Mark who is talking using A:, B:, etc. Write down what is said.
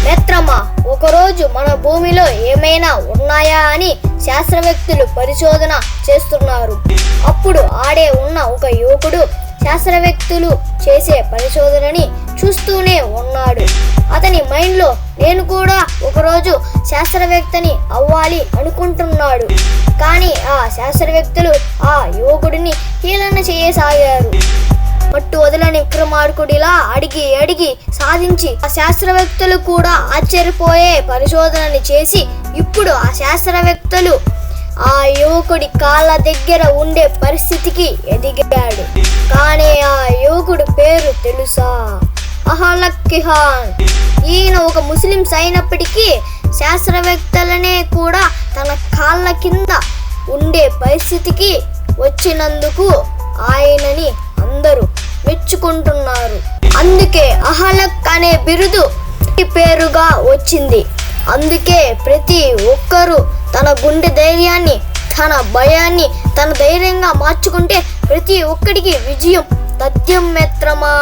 A: మిత్రమా, ఒకరోజు మన భూమిలో ఏమైనా ఉన్నాయా అని శాస్త్రవేత్తలు పరిశోధన చేస్తున్నారు. అప్పుడు ఆడే ఉన్న ఒక యువకుడు శాస్త్రవేత్తలు చేసే పరిశోధనని చూస్తూనే ఉన్నాడు. అతని మైండ్లో నేను కూడా ఒకరోజు శాస్త్రవేత్తని అవ్వాలి అనుకుంటున్నాడు. కానీ ఆ శాస్త్రవేత్తలు ఆ యువకుడిని హేళన చేయసాగారు. పట్టు వదలని విక్రమార్కుడిలా అడిగి సాధించి ఆ శాస్త్రవేత్తలు కూడా ఆశ్చర్యపోయే పరిశోధనని చేసి ఇప్పుడు ఆ శాస్త్రవేత్తలు ఆ యువకుడి కాళ్ళ దగ్గర ఉండే పరిస్థితికి ఎదిగాడు. కానీ ఆ యువకుడి పేరు తెలుసా? అహ్లక్ ఖాన్. ఈయన ఒక ముస్లిమ్స్ అయినప్పటికీ శాస్త్రవేత్తలనే కూడా తన కాళ్ళ కింద ఉండే పరిస్థితికి వచ్చినందుకు ఆయనని అందరూ మెచ్చుకుంటున్నారు. అందుకే అహ్లక్ అనే బిరుదు పేరుగా వచ్చింది. అందుకే ప్రతి ఒక్కరూ తన గుండె ధైర్యాన్ని, తన భయాన్ని తన ధైర్యంగా మార్చుకుంటే ప్రతి ఒక్కడికి విజయం తథ్యం మిత్రమా.